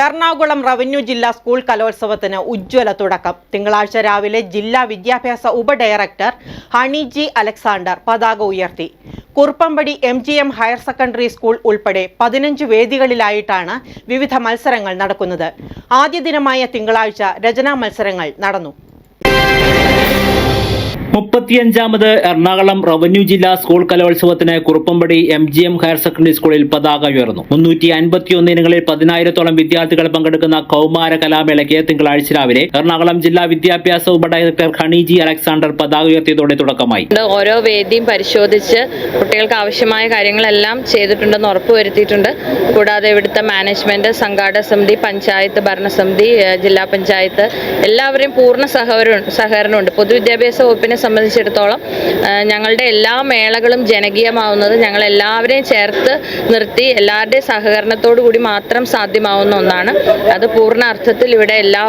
Ernakulam revenue ജില്ലാ school കലോത്സവത്തിന് ഉജ്ജ്വല തുടക്കം. തിങ്കളാഴ്ച രാവിലെ ജില്ലാ വിദ്യാഭ്യാസ ഉപഡയറക്ടർ ഹണി ജി അലക്സാണ്ടർ പതാക ഉയർത്തി. Kuruppampady MGM higher secondary school ഉൾപ്പെടെ 15 വേദികളിലായിട്ടാണ് വിവിധ മത്സരങ്ങൾ നടക്കുന്നത്. ആദ്യ ദിനമായ തിങ്കളാഴ്ച രചനാ മത്സരങ്ങൾ നടന്നു. 35ാമത് എറണാകുളം റവന്യൂ ജില്ലാ സ്കൂൾ കലോത്സവത്തിന് കുറുപ്പമ്പടി MGM ഹയർ സെക്കൻഡറി സ്കൂളിൽ പതാക ഉയർന്നു. 351 ഇനങ്ങളിൽ 10,000-ഓളം വിദ്യാർത്ഥികൾ പങ്കെടുക്കുന്ന കൗമാര കലാമേളയ്ക്ക് തിങ്കളാഴ്ച രാവിലെ എറണാകുളം ജില്ലാ വിദ്യാഭ്യാസ ഉപഡയറക്ടർ ഹണി ജി അലക്സാണ്ടർ പതാക ഉയർത്തിയതോടെ തുടക്കമായി. ഓരോ വേദിയും പരിശോധിച്ച് കുട്ടികൾക്ക് ആവശ്യമായ കാര്യങ്ങളെല്ലാം ചെയ്തിട്ടുണ്ടെന്ന് ഉറപ്പുവരുത്തിയിട്ടുണ്ട്. കൂടാതെ ഇവിടുത്തെ മാനേജ്മെന്റ്, സംഘാടക സമിതി, പഞ്ചായത്ത് ഭരണസമിതി, ജില്ലാ പഞ്ചായത്ത് എല്ലാവരെയും പൂർണ്ണ സഹകരണമുണ്ട്. പൊതുവിദ്യാഭ്യാസ വകുപ്പിനെ സംബന്ധിച്ചിടത്തോളം ഞങ്ങളുടെ എല്ലാ മേളകളും ജനകീയമാവുന്നത് ഞങ്ങൾ എല്ലാവരെയും ചേർത്ത് നിർത്തി എല്ലാവരുടെയും സഹകരണത്തോടു കൂടി മാത്രം സാധ്യമാവുന്ന ഒന്നാണ്. അത് പൂർണ്ണ അർത്ഥത്തിൽ ഇവിടെ എല്ലാ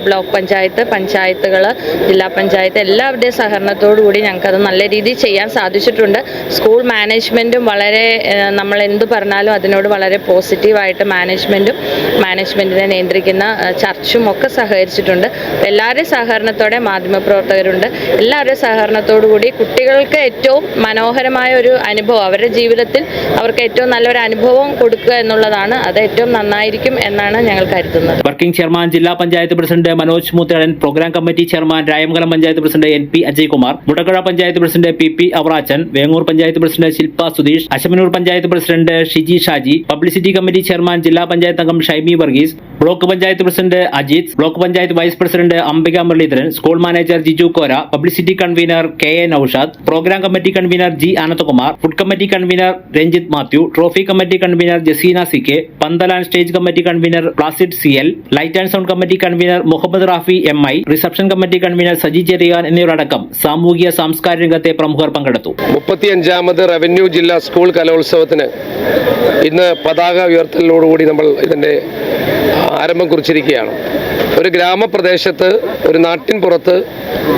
ബ്ലോക്ക് പഞ്ചായത്തുകൾ, ജില്ലാ പഞ്ചായത്ത് എല്ലാവരുടെയും സഹകരണത്തോടു കൂടി ഞങ്ങൾക്കത് നല്ല രീതിയിൽ ചെയ്യാൻ സാധിച്ചിട്ടുണ്ട്. സ്കൂൾ മാനേജ്മെൻറ്റും വളരെ നമ്മൾ എന്ത് പറഞ്ഞാലും അതിനോട് വളരെ പോസിറ്റീവായിട്ട് മാനേജ്മെൻറ്റിനെ നിയന്ത്രിക്കുന്ന ചർച്ചും ഒക്കെ സഹകരിച്ചിട്ടുണ്ട്. എല്ലാവരുടെയും സഹകരണത്തോടെ മാധ്യമപ്രവർത്തകരുണ്ട്. എല്ലാവരുടെയും സഹകരണത്തോടുകൂടി കുട്ടികൾക്ക് ഏറ്റവും മനോഹരമായ ഒരു അനുഭവം, അവരുടെ ജീവിതത്തിൽ അവർക്ക് ഏറ്റവും നല്ലൊരു അനുഭവം കൊടുക്കുക എന്നുള്ളതാണ്. അത് ഏറ്റവും നന്നായിരിക്കും എന്നാണ് ഞങ്ങൾ കരുതുന്നത്. വർക്കിംഗ് ചെയർമാൻ ജില്ലാ panchayat president Manoj Moothedan, programme committee chairman Rayamangalam panchayat president NP Ajaykumar, Mudakkuzha panchayat president PP Avarachan, Vengoor panchayat president Shilpa Sudheesh, Ashamannoor panchayat president Shiji Shaji, publicity committee chairman ജില്ലാ പഞ്ചായത്ത് അംഗം Shaimi Varghese, block panchayat president Ajith, block panchayat vice president Ambika Muraleedharan, school manager Jiju Kora, publicity convener KA Naushad, programme committee convener G Ananthakumar, food committee convener Ranjith Mathew, trophy committee convener Jaseena CK, pandal and stage committee convener Placid CL, light and sound committee convener Muhammad Rafi MI, reception committee convener Saji Cherian എന്നിവരടക്കം സാമൂഹിക സാംസ്കാരിക രംഗത്തെ പ്രമുഖർ പങ്കെടുത്തു. 35ാമത് revenue ജില്ലാ school കലോത്സവത്തിന് ഇന്ന് പതാക ഉയർത്തലിനോടുകൂടി നമ്മൾ ഇതിന്റെ ആരംഭം കുറിച്ചിരിക്കുകയാണ്. ഒരു ഗ്രാമപ്രദേശത്ത്, ഒരു നാട്ടിൻ പുറത്ത്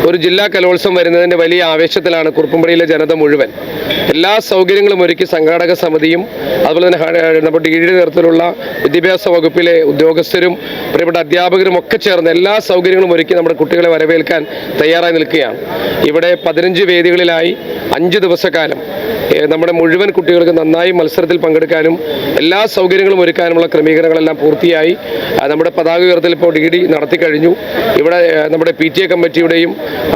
ഒരു ജില്ലാ കലോത്സവം വരുന്നതിൻ്റെ വലിയ ആവേശത്തിലാണ് കുറുപ്പമ്പടിയിലെ ജനത മുഴുവൻ. എല്ലാ സൗകര്യങ്ങളും ഒരുക്കി സംഘാടക സമിതിയും അതുപോലെ തന്നെ നമ്മുടെ DD നേതൃത്വത്തിലുള്ള വിദ്യാഭ്യാസ വകുപ്പിലെ ഉദ്യോഗസ്ഥരും പ്രിയപ്പെട്ട അധ്യാപകരും ഒക്കെ ചേർന്ന് എല്ലാ സൗകര്യങ്ങളും ഒരുക്കി നമ്മുടെ കുട്ടികളെ വരവേൽക്കാൻ തയ്യാറായി നിൽക്കുകയാണ്. ഇവിടെ 15 വേദികളിലായി 5 ദിവസക്കാലം നമ്മുടെ മുഴുവൻ കുട്ടികൾക്ക് നന്നായി മത്സരത്തിൽ പങ്കെടുക്കാനും എല്ലാ സൗകര്യങ്ങളും ഒരുക്കാനുമുള്ള ക്രമീകരണങ്ങളെല്ലാം പൂർത്തിയായി. നമ്മുടെ പതാക ഉയർത്തൽ ഇപ്പോൾ DD നടത്തി കഴിഞ്ഞു. ഇവിടെ നമ്മുടെ PTA കമ്മിറ്റിയുടെയും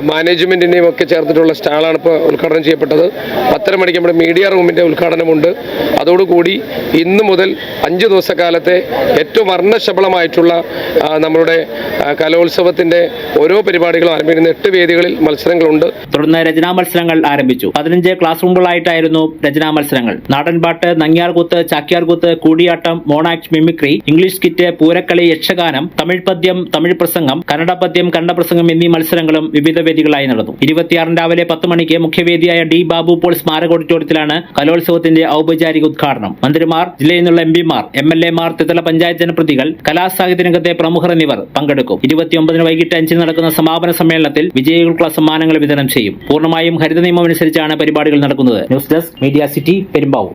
മാനേജ്മെൻറ്റിൻ്റെയും ഒക്കെ ചേർത്തിട്ടുള്ള സ്റ്റാളാണ് ഇപ്പോൾ ഉദ്ഘാടനം ചെയ്യപ്പെട്ടത്. 10:30 മണിക്ക് നമ്മുടെ മീഡിയ റൂമിൻ്റെ ഉദ്ഘാടനമുണ്ട്. അതോടുകൂടി ഇന്ന് മുതൽ 5 ദിവസക്കാലത്തെ ഏറ്റവും വർണ്ണശബളമായിട്ടുള്ള നമ്മളുടെ കലോത്സവത്തിൻ്റെ ഓരോ പരിപാടികളും ആരംഭിക്കുന്ന 8 വേദികളിൽ മത്സരങ്ങളുണ്ട്. തുടർന്ന് രചനാ മത്സരങ്ങൾ ആരംഭിച്ചു. 15 ക്ലാസ് റൂമുകളായിട്ടായിരുന്നു രചനാ മത്സരങ്ങൾ. നാടൻപാട്ട്, Nangiarkoothu, Chakyarkoothu, Koodiyattam, monoact, mimicry, English skit, Poorakkali, Yakshagana, Tamil പദ്യം, തമിഴ് പ്രസംഗം, കന്നഡ പദ്യം, കന്നഡ പ്രസംഗം എന്നീ മത്സരങ്ങളും വിവിധ വേദികളായി നടന്നു. 26 രാവിലെ 10 മണിക്ക് മുഖ്യവേദിയായ D ബാബു പോൾ സ്മാരക ഓഡിറ്റോറിയത്തിലാണ് കലോത്സവത്തിന്റെ ഔപചാരിക ഉദ്ഘാടനം. മന്ത്രിമാർ, ജില്ലയിൽ നിന്നുള്ള MPമാർ, MLAമാർ, ത്രിതല പഞ്ചായത്ത് ജനപ്രതികൾ, കലാസാഹിത്യ രംഗത്തെ പ്രമുഖർ എന്നിവർ പങ്കെടുക്കും. 29 വൈകിട്ട് 5 നടക്കുന്ന സമാപന സമ്മേളനത്തിൽ വിജയികൾക്കുള്ള സമ്മാനങ്ങൾ വിതരണം ചെയ്യും. പൂർണ്ണമായും ഹരിത നിയമം അനുസരിച്ചാണ് പരിപാടികൾ നടക്കുന്നത്. News desk, media city, Perumbavoor.